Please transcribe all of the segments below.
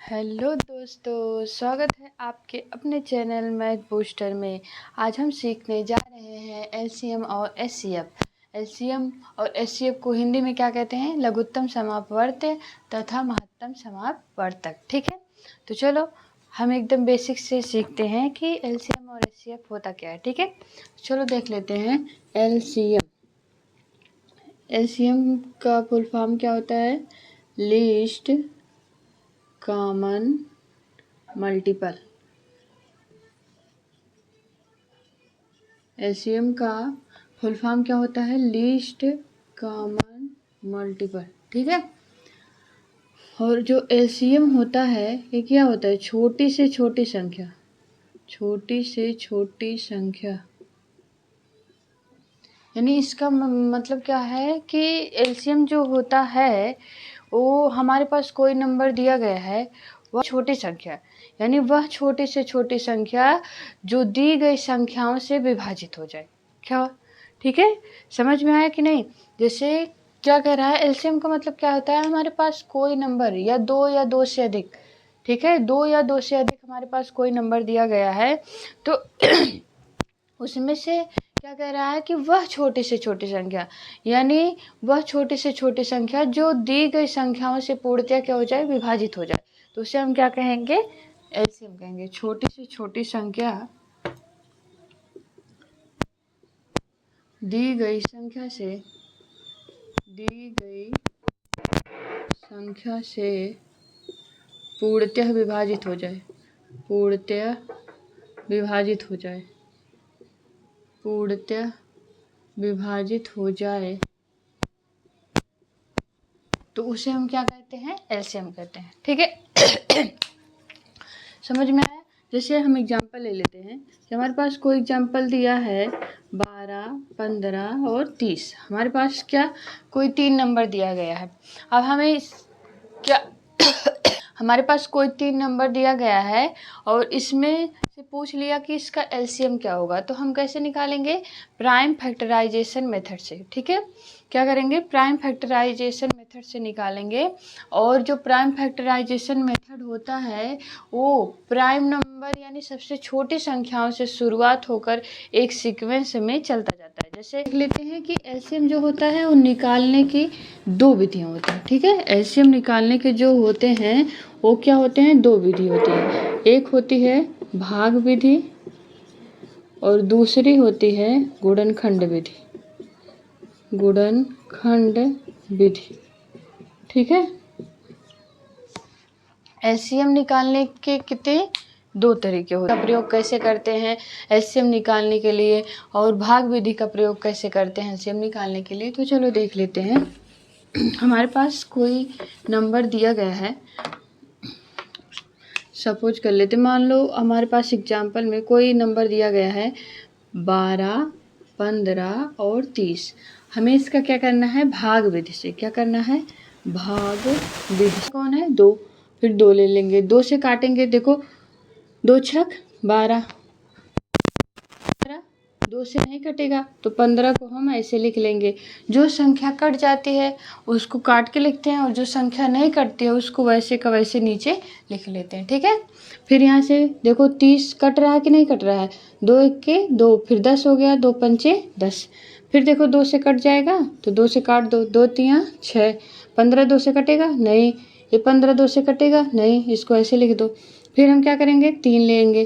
Hello दोस्तों, स्वागत है आपके अपने चैनल मैथ बूस्टर में। आज हम सीखने जा रहे हैं एलसीएम और एचसीएफ। एलसीएम और एचसीएफ को हिंदी में क्या कहते हैं? लघुत्तम समापवर्त्य तथा महत्तम समापवर्तक। ठीक है, तो चलो हम एकदम बेसिक से सीखते हैं कि एलसीएम और एचसीएफ होता क्या है। ठीक है, चलो देख लेते हैं। एलसीएम एलसीएम का फुल फॉर्म क्या होता है? Least common multiple. एलसीएम का फुल फॉर्म क्या होता है? Least common multiple. ठीक है, और जो एलसीएम होता है ये क्या होता है? छोटी से छोटी संख्या, छोटी से छोटी संख्या। यानी इसका मतलब क्या है कि एलसीएम जो होता है वो हमारे पास कोई नंबर दिया गया है, वह छोटी संख्या, यानी वह छोटी से छोटी संख्या जो दी गई संख्याओं से विभाजित हो जाए। क्या? ठीक है, समझ में आया कि नहीं? जैसे क्या कह रहा है, एलसीएम का मतलब क्या होता है? हमारे पास कोई नंबर या दो से अधिक, ठीक है, दो या दो से अधिक हमारे पास कोई नंबर दिया गया है, तो उसमें से क्या कह रहा है कि वह छोटी से छोटी संख्या, यानी वह छोटी से छोटी संख्या जो दी गई संख्याओं से पूर्णतः क्या हो जाए? विभाजित हो जाए, तो उसे हम क्या कहेंगे? एलसीएम कहेंगे। छोटी से छोटी संख्या दी गई संख्या से पूर्णतः विभाजित हो जाए, पूर्णतः विभाजित हो जाए, पूर्णतः विभाजित हो जाए, तो उसे हम क्या कहते हैं? एलसीएम कहते हैं। ठीक है, समझ में आया? जैसे हम एग्जाम्पल ले लेते हैं कि हमारे पास कोई एग्जाम्पल दिया है 12, 15 और 30। हमारे पास क्या कोई 3 नंबर दिया गया है। अब हमें क्या हमारे पास कोई 3 नंबर दिया गया है और इसमें से पूछ लिया कि इसका एलसीएम क्या होगा, तो हम कैसे निकालेंगे? प्राइम फैक्टराइजेशन मेथड से। ठीक है, क्या करेंगे? प्राइम फैक्टराइजेशन मेथड से निकालेंगे। और जो प्राइम फैक्टराइजेशन मेथड होता है वो प्राइम नंबर यानी सबसे छोटी संख्याओं से शुरुआत होकर एक सीक्वेंस में चलता जाता है। जैसे देख लेते हैं कि एलसीएम जो होता है वो निकालने की 2 विधियाँ होती हैं। ठीक है, एलसीएम निकालने के जो होते हैं वो क्या होते हैं? 2 विधि होती है। एक होती है भाग विधि और दूसरी होती है गुणनखंड विधि, गुणनखंड विधि। ठीक है, एलसीएम निकालने के कितने 2 तरीके होते हैं। प्रयोग कैसे करते हैं एलसीएम निकालने के लिए, और भाग विधि का प्रयोग कैसे करते हैं एलसीएम निकालने के लिए, तो चलो देख लेते हैं। हमारे पास कोई नंबर दिया गया है, सपोज कर लेते, मान लो हमारे पास एग्जाम्पल में कोई नंबर दिया गया है 12, 15 और 30। हमें इसका क्या करना है? भाग विधि से। क्या करना है? भाग विधि। कौन है? 2, फिर 2 ले लेंगे, 2 से काटेंगे, देखो 2 छक 12, 2 से नहीं कटेगा तो 15 को हम ऐसे लिख लेंगे। जो संख्या कट जाती है उसको काट के लिखते हैं और जो संख्या नहीं कटती है उसको वैसे का वैसे नीचे लिख लेते हैं। ठीक है, फिर यहाँ से देखो 30 कट रहा है कि नहीं कट रहा है? 2 1 के 2, फिर 10 हो गया, 2 पंचे 10। फिर देखो 2 से कट जाएगा तो 2 से काट दो, 2 3 6। 15 2 से कटेगा? नहीं। ये 15 2 से कटेगा? नहीं। इसको ऐसे लिख दो। फिर हम क्या करेंगे? 3 लेंगे,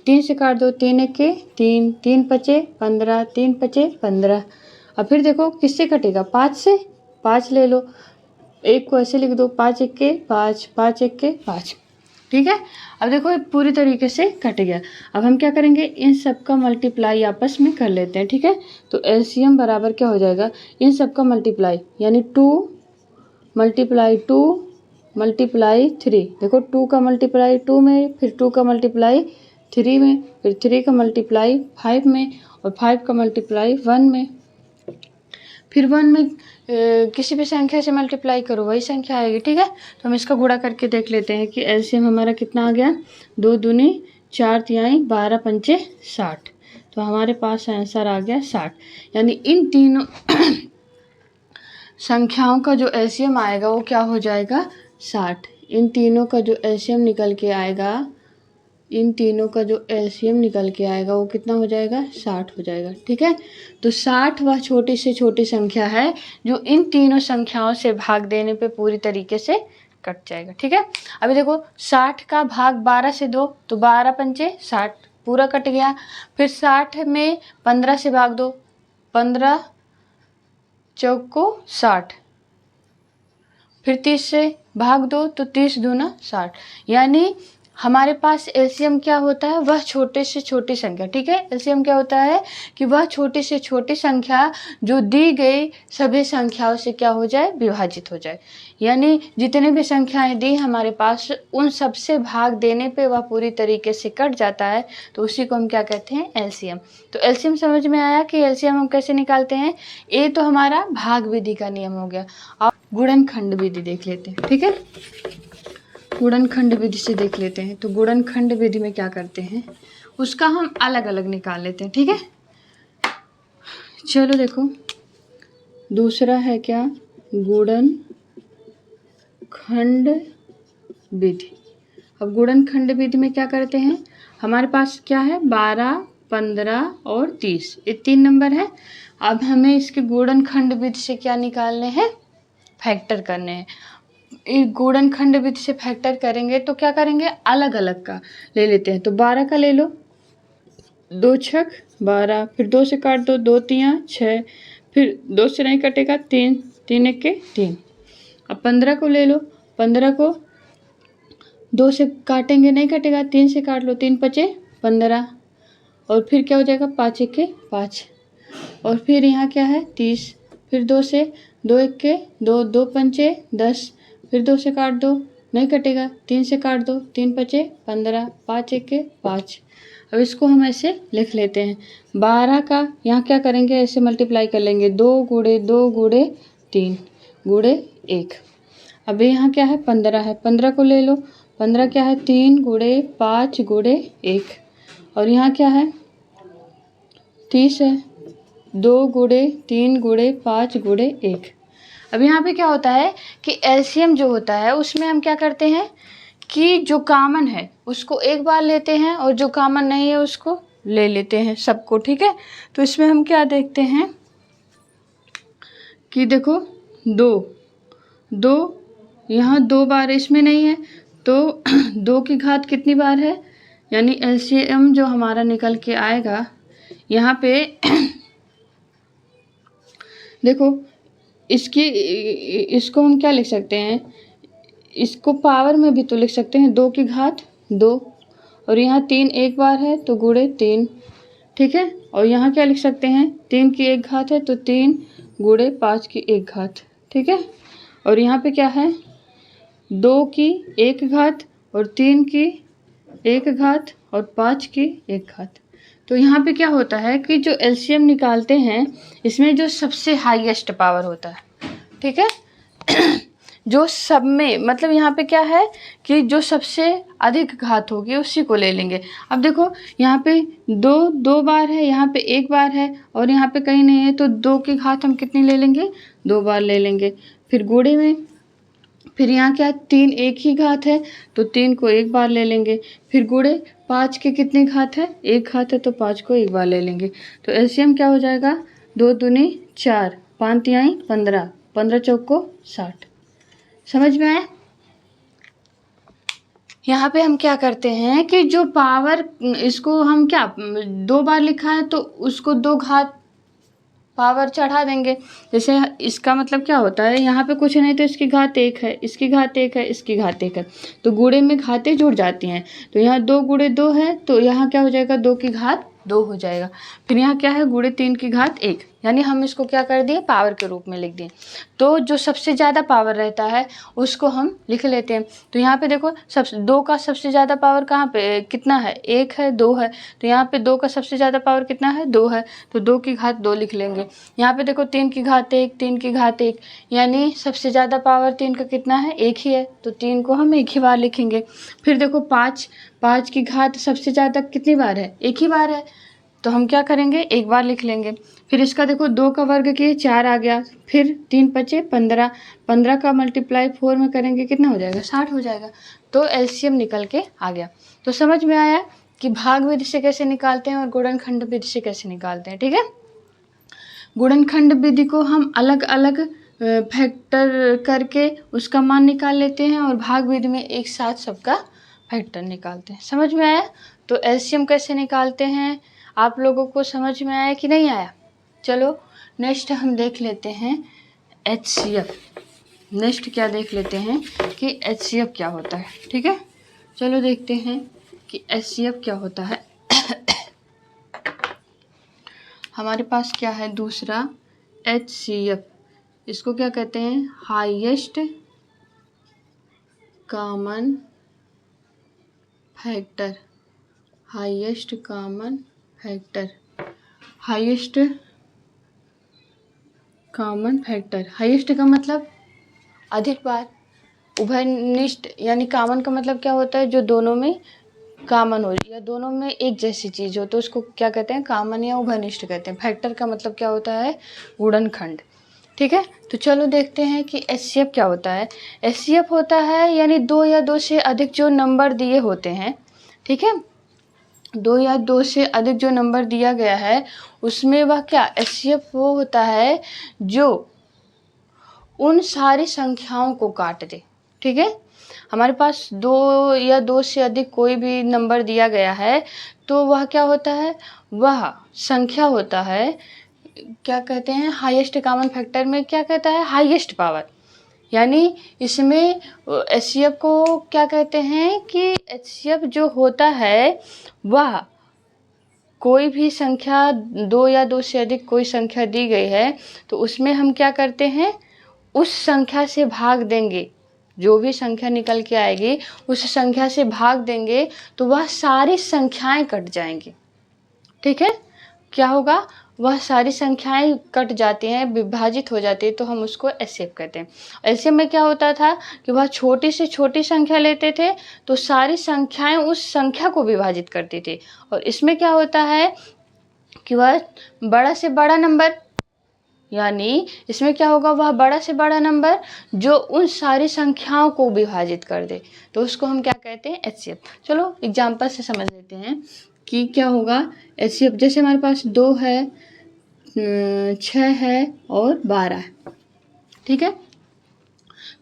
3 से काट दो, 3 1 के 3, 3 पचे 15, 3 पचे 15। अब फिर देखो किससे कटेगा? 5 से, 5 ले लो, एक को ऐसे लिख दो, 5 1 के 5, 5 1 के 5। ठीक है, अब देखो ये पूरी तरीके से कट गया। अब हम क्या करेंगे? इन सब का मल्टीप्लाई आपस में कर लेते हैं। ठीक है, तो एलसीएम बराबर क्या हो जाएगा? इन सब का मल्टीप्लाई, यानी 2 मल्टीप्लाई 2 मल्टीप्लाई 3। देखो 2 का मल्टीप्लाई 2 में, फिर 2 का मल्टीप्लाई 3 में, फिर 3 का मल्टीप्लाई 5 में, और 5 का मल्टीप्लाई 1 में। फिर 1 में किसी भी संख्या से मल्टीप्लाई करो वही संख्या आएगी। ठीक है, तो हम इसका गुणा करके देख लेते हैं कि एलसीएम हमारा कितना आ गया? 2 दूनी 4 तिहाई 12 पंचे 60। तो हमारे पास आंसर आ गया 60। यानी इन तीनों संख्याओं का जो एलसीएम आएगा वो क्या हो जाएगा? 60। इन तीनों का जो एलसीएम निकल के आएगा, इन तीनों का जो एलसीएम निकल के आएगा वो कितना हो जाएगा, 60 हो जाएगा। ठीक है, तो 60 वह छोटी से छोटी संख्या है जो इन तीनों संख्याओं से भाग देने पे पूरी तरीके से कट जाएगा। ठीक है, अभी देखो 60 का भाग 12 से दो तो 12 पंचे 60 पूरा कट गया। फिर 60 में 15 से भाग दो, 15 चौक को 60, फिर 30 से भाग दो तो 30 दूना 60। यानी हमारे पास एलसीएम क्या होता है, वह छोटे से छोटी संख्या। ठीक है, एलसीएम क्या होता है कि वह छोटी से छोटी संख्या जो दी गई सभी संख्याओं से क्या हो जाए, विभाजित हो जाए। यानी जितने भी संख्याएं दी हमारे पास उन सब से भाग देने पे वह पूरी तरीके से कट जाता है, तो उसी को हम क्या कहते हैं, एलसीएम। तो एलसीएम समझ में आया कि एलसीएम हम कैसे निकालते हैं। ये तो हमारा भाग विधि का नियम हो गया। अब गुणनखंड विधि देख लेते हैं। ठीक है, गुणनखंड विधि से देख लेते हैं। तो गुणनखंड विधि में क्या करते हैं, उसका हम अलग अलग निकाल लेते हैं। ठीक है, चलो देखो, दूसरा है क्या, गुणनखंड विधि। अब गुणनखंड विधि में क्या करते हैं, हमारे पास क्या है, 12, 15 और 30, ये 3 नंबर है। अब हमें इसके गुणनखंड विधि से क्या निकालने हैं, फैक्टर करने हैं। गुणनखंड विधि से फैक्टर करेंगे तो क्या करेंगे, अलग अलग का ले लेते हैं। तो 12 का ले लो, 2 छक 12, फिर 2 से काट दो, 2 तियाँ 6, फिर 2 से नहीं कटेगा 3, 3 एक के 3। अब 15 को ले लो, 15 को 2 से काटेंगे नहीं कटेगा, 3 से काट लो, 3 पचे 15, और फिर क्या हो जाएगा, 5 एक के 5, और फिर यहाँ क्या है 30, फिर 2 से 2 एक के 2, 2 पंचे 10, फिर 2 से काट दो नहीं कटेगा, 3 से काट दो, 3 पचे 15, 5 एक के 5। अब इसको हम ऐसे लिख लेते हैं। 12 का यहाँ क्या करेंगे, ऐसे मल्टीप्लाई कर लेंगे, 2 गुणे 2 गुणे 3 गुणे 1। अब यहाँ क्या है, 15 है, 15 को ले लो, 15 क्या है, 3 गुणे 5 गुणे 1, और यहाँ क्या है 30 है, 2 गुणे 3 गुणे 5 गुणे 1। अब यहाँ पे क्या होता है कि एलसीएम जो होता है उसमें हम क्या करते हैं कि जो कॉमन है उसको एक बार लेते हैं और जो कॉमन नहीं है उसको ले लेते हैं सबको। ठीक है, तो इसमें हम क्या देखते हैं कि देखो 2 यहाँ 2 बार इसमें नहीं है, तो 2 की घात कितनी बार है, यानी एलसीएम जो हमारा निकल के आएगा यहाँ पे देखो इसको हम क्या लिख सकते हैं, इसको पावर में भी तो लिख सकते हैं, 2 की घात 2, और यहाँ 3 एक बार है तो गुणे 3। ठीक है, और यहाँ क्या लिख सकते हैं, 3 की 1 घात है तो 3 गुणे 5 की 1 घात। ठीक है, और यहाँ पे क्या है, 2 की 1 घात और 3 की 1 घात और 5 की 1 घात। तो यहाँ पे क्या होता है कि जो एलसीएम निकालते हैं इसमें जो सबसे हाईएस्ट पावर होता है, ठीक है जो सब में मतलब यहाँ पे क्या है कि जो सबसे अधिक घात होगी उसी को ले लेंगे। अब देखो यहाँ पे 2 बार है, यहाँ पे 1 बार है और यहाँ पे कहीं नहीं है, तो 2 की घात हम कितनी ले लेंगे, 2 बार ले लेंगे। फिर गुणे में फिर यहाँ क्या है, 3 एक ही घात है तो 3 को 1 बार ले लेंगे। फिर गुणे 5 की कितनी घात है, 1 घात है तो 5 को 1 बार ले लेंगे। तो एलसीएम क्या हो जाएगा, 2 दूनी 4, 5 तिहाई 15, 15 चौक को 60। समझ में आया। यहाँ पे हम क्या करते हैं कि जो पावर इसको हम क्या 2 बार लिखा है तो उसको 2 घात पावर चढ़ा देंगे। जैसे इसका मतलब क्या होता है, यहाँ पे कुछ नहीं तो इसकी घात 1 है, इसकी घात 1 है, इसकी घात 1 है, तो गुणे में घातें जुड़ जाती हैं। तो यहाँ 2 गुणे 2 है तो यहाँ क्या हो जाएगा, 2 की घात 2 हो जाएगा। फिर यहाँ क्या है, गुणे 3 की घात 1, यानी हम इसको क्या कर दिए, पावर के रूप में लिख दिए। तो जो सबसे ज़्यादा पावर रहता है उसको हम लिख लेते हैं। तो यहाँ पे देखो 2 का सबसे ज़्यादा पावर कहाँ पे कितना है, 1 है 2 है, तो यहाँ पे 2 का सबसे ज़्यादा पावर कितना है, 2 है, तो 2 की घात 2 लिख लेंगे। यहाँ पे देखो 3 की घात 1, 3 की घात 1, यानी सबसे ज़्यादा पावर 3 का कितना है, 1 ही है, तो 3 को हम 1 ही बार लिखेंगे। फिर देखो 5 की घात सबसे ज़्यादा कितनी बार है, 1 ही बार है, तो हम क्या करेंगे, एक बार लिख लेंगे। फिर इसका देखो 2 का वर्ग किए 4 आ गया, फिर 3 बचे 15, 15 का मल्टीप्लाई 4 में करेंगे कितना हो जाएगा, 60 हो जाएगा। तो एलसीएम निकल के आ गया। तो समझ में आया कि भाग विधि से कैसे निकालते हैं और गुणनखंड विधि से कैसे निकालते हैं। ठीक है, गुणनखंड विधि को हम अलग अलग फैक्टर करके उसका मान निकाल लेते हैं और भाग विधि में एक साथ सबका फैक्टर निकालते हैं। समझ में आया। तो एलसीएम कैसे निकालते हैं आप लोगों को समझ में आया कि नहीं आया। चलो नेक्स्ट हम देख लेते हैं एचसीएफ। नेक्स्ट क्या देख लेते हैं कि एचसीएफ क्या होता है। ठीक है, चलो देखते हैं कि एचसीएफ क्या होता है। हमारे पास क्या है दूसरा एचसीएफ, इसको क्या कहते हैं, highest common factor. Highest common factor, highest common factor. Highest का मतलब अधिक बार, उभयनिष्ठ यानी कॉमन का मतलब क्या होता है, जो दोनों में कॉमन हो या दोनों में एक जैसी चीज़ हो तो उसको क्या कहते हैं, कॉमन या उभयनिष्ठ कहते हैं। फैक्टर का मतलब क्या होता है, गुणनखंड। ठीक है, तो चलो देखते हैं कि एचसीएफ क्या होता है। एचसीएफ होता है यानी 2 या 2 से अधिक जो नंबर दिए होते हैं। ठीक है, 2 या 2 से अधिक जो नंबर दिया गया है उसमें वह क्या, एचसीएफ वो होता है जो उन सारी संख्याओं को काट दे। ठीक है, हमारे पास 2 या 2 से अधिक कोई भी नंबर दिया गया है तो वह क्या होता है, वह संख्या होता है, क्या कहते हैं, हाईएस्ट कॉमन फैक्टर में क्या कहता है, हाईएस्ट पावर। यानी इसमें एचसीएफ को क्या कहते हैं कि एचसीएफ जो होता है वह कोई भी संख्या 2 या 2 से अधिक कोई संख्या दी गई है तो उसमें हम क्या करते हैं, उस संख्या से भाग देंगे। जो भी संख्या निकल के आएगी उस संख्या से भाग देंगे तो वह सारी संख्याएं कट जाएंगी। ठीक है, क्या होगा, वह सारी संख्याएं कट जाती हैं, विभाजित हो जाती है, तो हम उसको एचसीएफ कहते हैं। एचसीएफ में क्या होता था कि वह छोटी से छोटी संख्या लेते थे तो सारी संख्याएं उस संख्या को विभाजित करती थी। और इसमें क्या होता है कि वह बड़ा से बड़ा नंबर, यानी इसमें क्या होगा, वह बड़ा से बड़ा नंबर जो उन सारी संख्याओं को विभाजित कर दे तो उसको हम क्या कहते हैं, एचसीएफ। चलो एग्जाम्पल से समझ लेते हैं कि क्या होगा एचसीएफ। जैसे हमारे पास 2 है, 6 है और 12 है। ठीक है,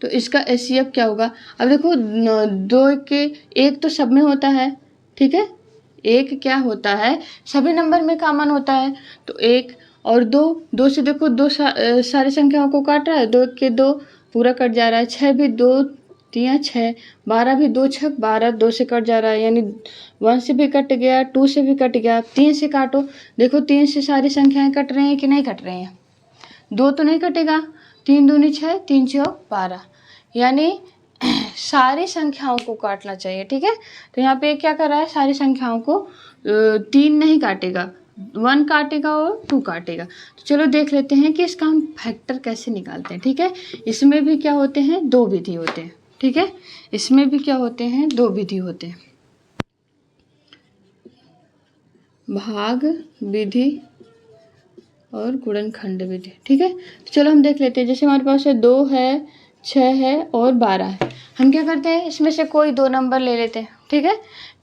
तो इसका एचसीएफ क्या होगा। अब देखो 2 के एक तो सब में होता है। ठीक है, एक क्या होता है, सभी नंबर में कॉमन होता है। तो 1 और 2, 2 से देखो 2 सारी संख्याओं को काट रहा है, 2 के 2 पूरा कट जा रहा है। 6 भी 2 3 6, 12 भी 2 6 12, 2 से कट जा रहा है, यानी 1 से भी कट गया, 2 से भी कट गया, 3 से काटो। देखो 3 से सारी संख्याएं कट रही हैं कि नहीं कट रही हैं, 2 तो नहीं कटेगा, 3 दूनी 6, 3 6 12, यानी सारी संख्याओं को काटना चाहिए। ठीक है, तो यहाँ पे क्या कर रहा है, सारी संख्याओं को 3 नहीं काटेगा, 1 काटेगा और 2 काटेगा। तो चलो देख लेते हैं कि इसका हम फैक्टर कैसे निकालते हैं। ठीक है, इसमें भी क्या होते हैं, 2 विधि होते हैं। ठीक है, इसमें भी क्या होते हैं, 2 विधि होते हैं, भाग विधि और गुणनखंड विधि। ठीक है, तो चलो हम देख लेते हैं। जैसे हमारे पास 2 है, 6 है और 12 है। हम क्या करते हैं, इसमें से कोई 2 नंबर ले लेते हैं। ठीक है,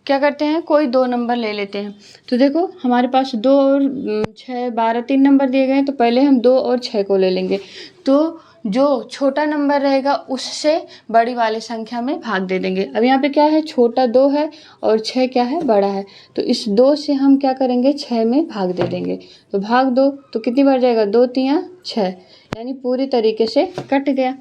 क्या करते हैं, कोई 2 नंबर ले लेते हैं। तो देखो हमारे पास 2 और 6 12 3 नंबर दिए गए हैं, तो पहले हम 2 और 6 को ले लेंगे। तो जो छोटा नंबर रहेगा उससे बड़ी वाली संख्या में भाग दे देंगे। अब यहाँ पे क्या है, छोटा 2 है और 6 क्या है, बड़ा है। तो इस 2 से हम क्या करेंगे, 6 में भाग दे देंगे। तो भाग 2 तो कितनी बार जाएगा, 2 3 6, यानी पूरी तरीके से कट गया।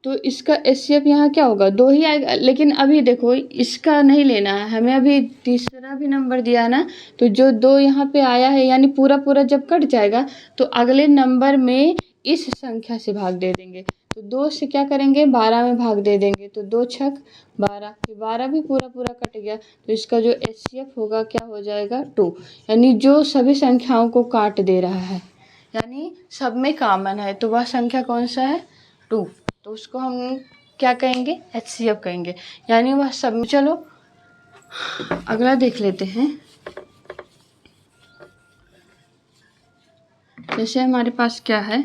तो इसका एचसीएफ यहाँ क्या होगा, 2 ही आएगा। लेकिन अभी देखो इसका नहीं लेना है हमें, अभी तीसरा भी नंबर दिया ना, तो जो 2 यहाँ पे आया है यानी पूरा पूरा जब कट जाएगा तो अगले नंबर में इस संख्या से भाग दे देंगे। तो 2 से क्या करेंगे, 12 में भाग दे देंगे। तो 2 6 12, 12 भी पूरा पूरा कट गया। तो इसका जो एचसीएफ होगा क्या हो जाएगा, 2, यानी जो सभी संख्याओं को काट दे रहा है, यानी सब में कॉमन है, तो वह संख्या कौन सा है, 2। तो उसको हम क्या कहेंगे, एचसीएफ कहेंगे, यानी वह सब। चलो अगला देख लेते हैं। जैसे हमारे पास क्या है,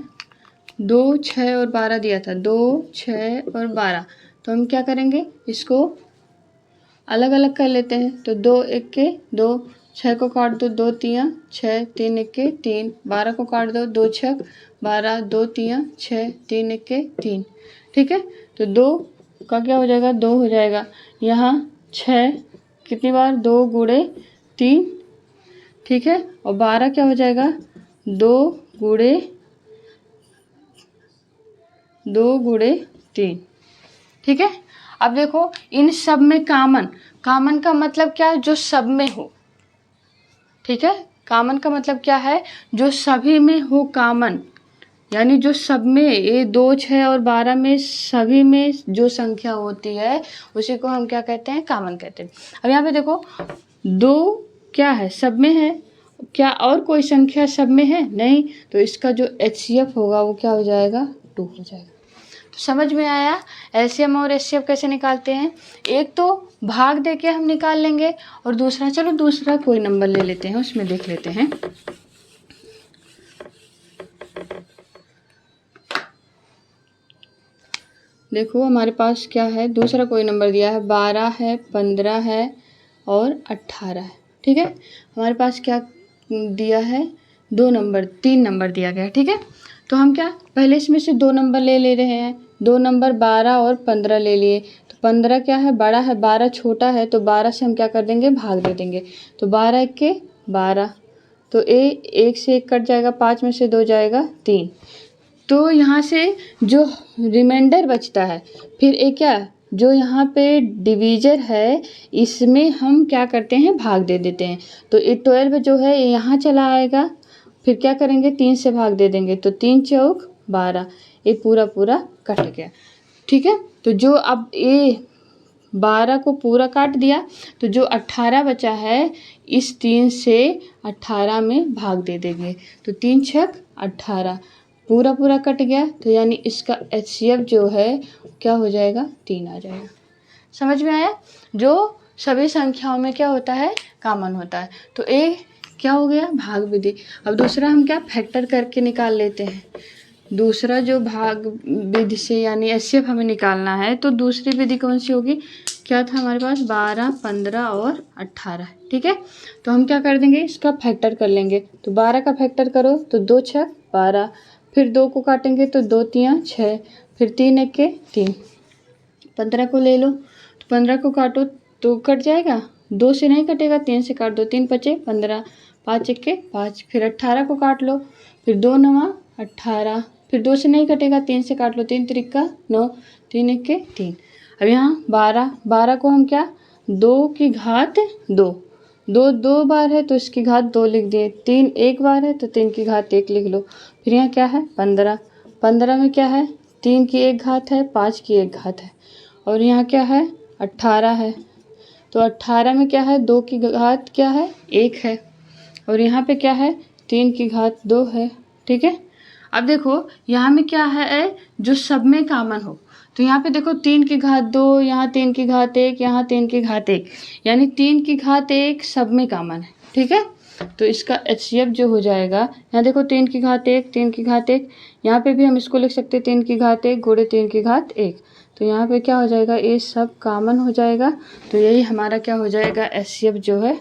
2, 6 और 12 दिया था, 2, 6 और 12। तो हम क्या करेंगे, इसको अलग अलग कर लेते हैं। तो 2 1 के 2, 6 को काट दो, 2 3 6, 3 1 के 3, 12 को काट दो, 2 6 12, 2 3 6, 3 1 के 3। ठीक है, तो 2 का क्या हो जाएगा, 2 हो जाएगा। यहाँ 6 कितनी बार, 2 गुणे 3। ठीक है, और 12 क्या हो जाएगा, 2 गुणे 3। ठीक है, अब देखो इन सब में कॉमन, कॉमन का मतलब क्या है, जो सब में हो। ठीक है, कॉमन का मतलब क्या है, जो सभी में हो कॉमन, यानी जो सब में, ये 2 6 और 12 में सभी में जो संख्या होती है उसी को हम क्या कहते हैं, कॉमन कहते हैं। अब यहाँ पे देखो 2 क्या है, सब में है, क्या और कोई संख्या सब में है, नहीं, तो इसका जो HCF होगा वो क्या हो जाएगा, 2 हो जाएगा। तो समझ में आया LCM और HCF कैसे निकालते हैं। एक तो भाग दे के हम निकाल लेंगे, और दूसरा, चलो दूसरा कोई नंबर ले लेते हैं, उसमें देख लेते हैं। देखो हमारे पास क्या है, दूसरा कोई नंबर दिया है, 12 है, 15 है और 18 है। ठीक है, हमारे पास क्या दिया है, 3 नंबर दिया गया है। ठीक है, तो हम क्या पहले इसमें से 2 नंबर ले रहे हैं, 2 नंबर 12 और 15 ले लिए। तो 15 क्या है, बड़ा है, 12 छोटा है, तो 12 से हम क्या कर देंगे, भाग दे देंगे। तो 12 1 के 12, तो 1 से 1 कट जाएगा, 5 में से 2 जाएगा 3। तो यहाँ से जो रिमाइंडर बचता है, फिर एक क्या, जो यहाँ पे डिवीज़र है इसमें हम क्या करते हैं, भाग दे देते हैं। तो ये 12 जो है यहाँ चला आएगा, फिर क्या करेंगे, 3 से भाग दे देंगे, तो 3 चौक 12, ये पूरा पूरा कट गया। ठीक है, तो जो अब ये 12 को पूरा काट दिया, तो जो 18 बचा है इस 3 से 18 में भाग दे देंगे, तो 3 छक 18 पूरा पूरा कट गया। तो यानी इसका HCF जो है क्या हो जाएगा, 3 आ जाएगा। समझ में आया, जो सभी संख्याओं में क्या होता है, कॉमन होता है। तो ए क्या हो गया, भाग विधि। अब दूसरा हम क्या फैक्टर करके निकाल लेते हैं। दूसरा जो भाग विधि से यानी HCF हमें निकालना है, तो दूसरी विधि कौन सी होगी, क्या था हमारे पास, 12 15 और 18। ठीक है, तो हम क्या कर देंगे, इसका फैक्टर कर लेंगे। तो 12 का फैक्टर करो तो 2 6 12, फिर 2 को काटेंगे तो 2 3 6, फिर 3 1 के 3। 15 को ले लो, तो 15 को काटो तो कट जाएगा, 2 से नहीं कटेगा, 3 से काट दो, 3 5 15, 5 1 के 5, फिर 18 को काट लो, फिर 2 9 18, फिर 2 से नहीं कटेगा, 3 से काट लो, 3 3 9, 3 1 के 3। अब यहाँ 12 को हम क्या, 2 की घात 2, 2 बार है तो इसकी घात 2 लिख दिए, 3 एक बार है तो 3 की घात 1 लिख लो। फिर यहाँ क्या है, 15 में क्या है, 3 की 1 घात है, 5 की 1 घात है, और यहाँ क्या है, 18 है। तो 18 में क्या है, 2 की घात क्या है, 1 है, और यहाँ पे क्या है, 3 की घात 2 है। ठीक है, अब देखो यहाँ में क्या है, जो सब में कॉमन हो। तो यहाँ पे देखो 3 की घात 2, यहाँ 3 की घात 1, यहाँ 3 की घात 1, यानी 3 की घात 1 सब में कॉमन है। ठीक है, तो इसका HCF जो हो जाएगा, यहाँ देखो 3 की घात 1, 3 की घात 1, यहाँ पे भी हम इसको लिख सकते हैं 3 की घात 1 गुणे 3 की घात 1। तो यहाँ पे क्या हो जाएगा, ये सब कॉमन हो जाएगा। तो यही हमारा क्या हो जाएगा, HCF जो है,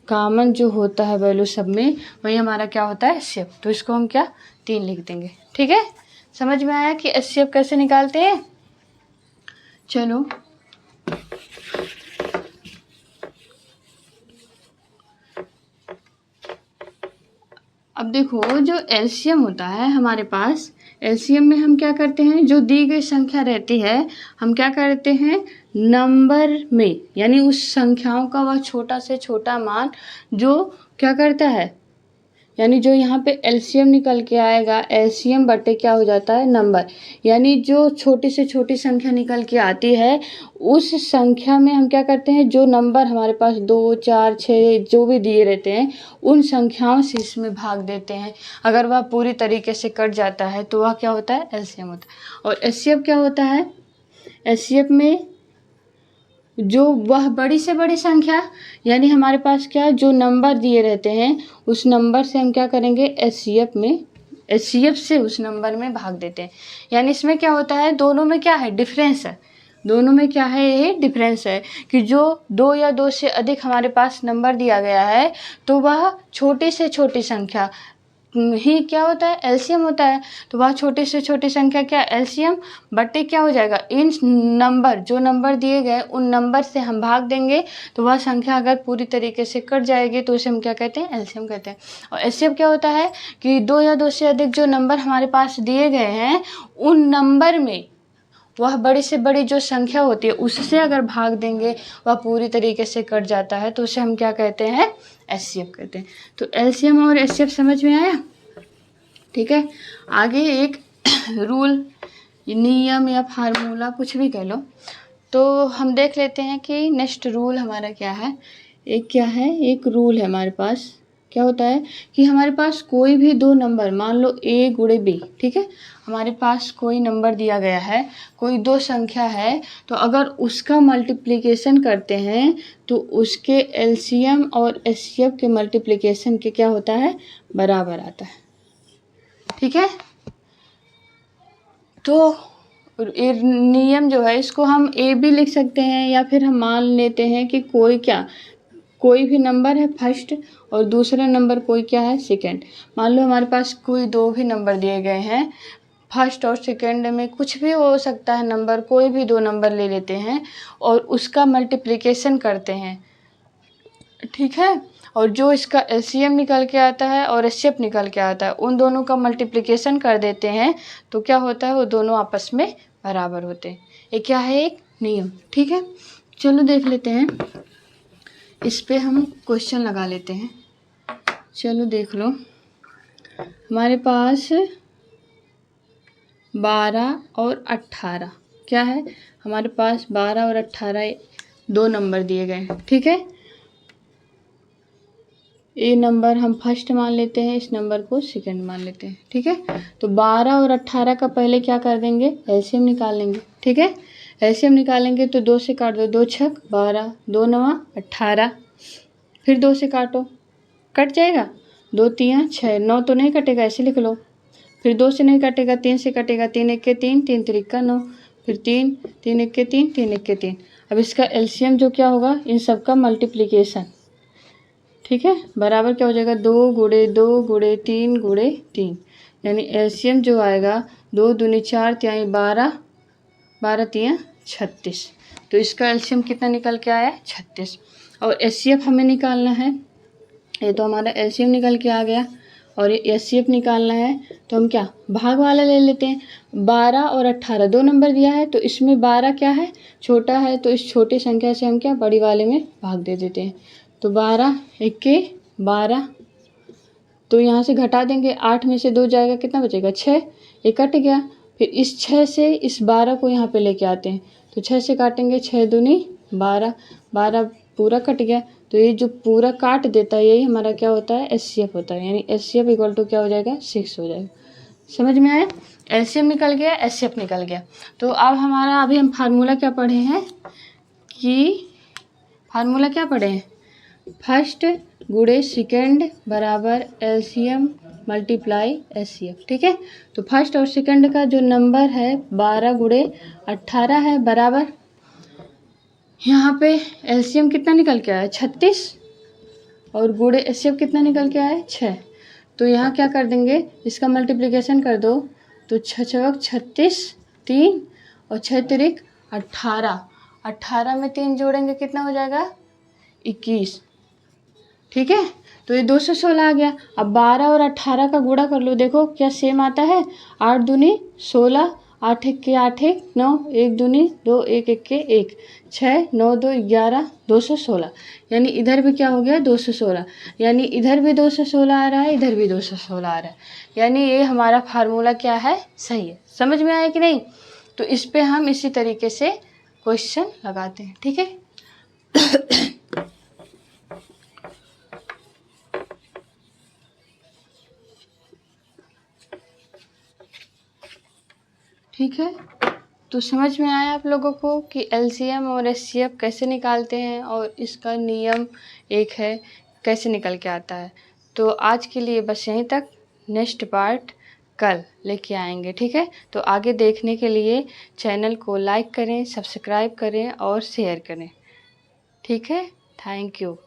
कॉमन जो होता है वैल्यू सब में, वही हमारा क्या होता है, HCF। तो इसको हम क्या 3 लिख देंगे। ठीक है, समझ में आया कि HCF कैसे निकालते हैं। चलो अब देखो, जो LCM होता है हमारे पास, LCM में हम क्या करते हैं, जो दी गई संख्या रहती है हम क्या करते हैं, नंबर में, यानी उस संख्याओं का वह छोटा से छोटा मान जो क्या करता है, यानी जो यहाँ पे LCM निकल के आएगा, LCM बटे क्या हो जाता है, नंबर, यानी जो छोटी से छोटी संख्या निकल के आती है उस संख्या में हम क्या करते हैं, जो नंबर हमारे पास 2 4 6 जो भी दिए रहते हैं उन संख्याओं से इसमें भाग देते हैं। अगर वह पूरी तरीके से कट जाता है तो वह क्या होता है, LCM होता है। और HCF क्या होता है, HCF में जो वह बड़ी से बड़ी संख्या, यानी हमारे पास क्या जो नंबर दिए रहते हैं उस नंबर से हम क्या करेंगे, एचसीएफ से उस नंबर में भाग देते हैं। यानी इसमें क्या होता है, दोनों में क्या है, डिफरेंस है। दोनों में क्या है, ये डिफरेंस है कि जो 2 या 2 से अधिक हमारे पास नंबर दिया गया है तो वह छोटी से छोटी संख्या ही क्या होता है, एलसीएम होता है। तो वह छोटी से छोटी संख्या क्या, एलसीएम बटे क्या हो जाएगा, इन नंबर जो नंबर दिए गए उन नंबर से हम भाग देंगे तो वह संख्या अगर पूरी तरीके से कट जाएगी तो उसे हम क्या कहते हैं, एलसीएम कहते हैं। और एलसीएम क्या होता है कि 2 या 2 से अधिक जो नंबर हमारे पास दिए गए हैं उन नंबर में वह बड़ी से बड़ी जो संख्या होती है उससे अगर भाग देंगे वह पूरी तरीके से कट जाता है तो उसे हम क्या कहते हैं, एचसीएफ कहते हैं। तो एलसीएम और एचसीएफ समझ में आया। ठीक है, आगे एक रूल, नियम या फार्मूला कुछ भी कह लो, तो हम देख लेते हैं कि नेक्स्ट रूल हमारा क्या है। एक क्या है, एक रूल है हमारे पास, क्या होता है कि हमारे पास कोई भी दो नंबर, मान लो ए गुणे बी, ठीक है, हमारे पास कोई नंबर दिया गया है, कोई दो संख्या है, तो अगर उसका मल्टीप्लिकेशन करते हैं तो उसके एलसीएम और एचसीएफ के मल्टीप्लिकेशन के क्या होता है, बराबर आता है। ठीक है, तो ये नियम जो है इसको हम ए भी लिख सकते हैं या फिर हम मान लेते हैं कि कोई भी नंबर है फर्स्ट और दूसरा नंबर कोई क्या है, सेकंड। मान लो हमारे पास कोई दो भी नंबर दिए गए हैं, फर्स्ट और सेकंड में कुछ भी हो सकता है नंबर, कोई भी दो नंबर ले लेते हैं और उसका मल्टीप्लिकेशन करते हैं। ठीक है, और जो इसका एलसीएम निकल के आता है और एचसीएफ निकल के आता है उन दोनों का मल्टीप्लिकेशन कर देते हैं तो क्या होता है, वो दोनों आपस में बराबर होते हैं। ये क्या है, एक नियम। ठीक है, चलो देख लेते हैं, इस पे हम क्वेश्चन लगा लेते हैं। चलो देख लो, हमारे पास 12 और 18 क्या है, हमारे पास 12 और 18 दो नंबर दिए गए हैं। ठीक है, ये नंबर हम फर्स्ट मान लेते हैं, इस नंबर को सेकंड मान लेते हैं। ठीक है, तो 12 और 18 का पहले क्या कर देंगे, एलसीएम निकाल लेंगे। ठीक है, एलसीएम निकालेंगे तो 2 से काट दो, 2 छक 12, 2 नवा 18, फिर 2 से काटो, कट जाएगा, 2 तियाँ 6, 9 तो नहीं कटेगा, ऐसे लिख लो। फिर 2 से नहीं कटेगा, 3 से कटेगा, 3 इक्के 3, 3 तिरिक्का 9, फिर 3, 3 इक्के 3, 3 इक्के 3। अब इसका एलसीएम जो क्या होगा, इन सब का मल्टीप्लिकेशन। ठीक है, बराबर क्या हो जाएगा, 2 गुणे 2 गुणे 3 गुणे 3, यानी एलसीएम जो आएगा 2 दूनी 4 तिहाई 12, 12 तियाँ 36। तो इसका एलसीएम कितना निकल के आया, 36। और एचसीएफ हमें निकालना है, ये तो हमारा एलसीएम निकल के आ गया और ये एचसीएफ निकालना है तो हम क्या, भाग वाला ले लेते हैं। 12 और 18 दो नंबर दिया है तो इसमें 12 क्या है, छोटा है, तो इस छोटी संख्या से हम क्या, बड़ी वाले में भाग दे देते हैं। तो 12 इक्के 12, तो यहाँ से घटा देंगे, 8 में से 2 जाएगा, कितना बचेगा, 6, ये कट गया। फिर इस 6 से इस 12 को यहाँ पे लेके आते हैं, तो 6 से काटेंगे, 6 दूनी 12, 12 पूरा कट गया। तो ये जो पूरा काट देता है यही हमारा क्या होता है, एचसीएफ होता है, यानी एचसीएफ इक्वल टू क्या हो जाएगा, 6 हो जाएगा। समझ में आया, एलसीएम निकल गया, एचसीएफ निकल गया। तो अब हमारा अभी हम फार्मूला क्या पढ़े हैं कि, फार्मूला क्या पढ़े हैं, फर्स्ट गुणे सेकंड बराबर एलसीएम मल्टीप्लाई एचसीएफ। ठीक है, तो फर्स्ट और सेकंड का जो नंबर है 12 गुणे 18 है, बराबर यहाँ पे एलसीएम कितना निकल के आया, 36, और गुणे एचसीएफ कितना निकल के आया, 6। तो यहाँ क्या कर देंगे, इसका मल्टीप्लिकेशन कर दो, तो 6 छक 36, 3 और 6 तिरिक 18, 18 में 3 जोड़ेंगे कितना हो जाएगा, 21। ठीक है, तो ये 216 आ गया। अब 12 और 18 का गुणा कर लो, देखो क्या सेम आता है, 8 दूनी 16, 8 इक्के 8 एक 9, 1 दूनी 2, 1 इक्के 1, 6 9 2 11, 216, यानी इधर भी क्या हो गया, 216, यानी इधर भी 216 आ रहा है, इधर भी 216 आ रहा है, यानी ये हमारा फार्मूला क्या है, सही है। समझ में आया कि नहीं, तो इस पे हम इसी तरीके से क्वेश्चन लगाते हैं। ठीक है, ठीक है, तो समझ में आया आप लोगों को कि एलसीएम और एचसीएफ कैसे निकालते हैं और इसका नियम एक है कैसे निकल के आता है। तो आज के लिए बस यहीं तक, नेक्स्ट पार्ट कल लेके आएंगे, ठीक है। तो आगे देखने के लिए चैनल को लाइक करें, सब्सक्राइब करें और शेयर करें, ठीक है। Thank you.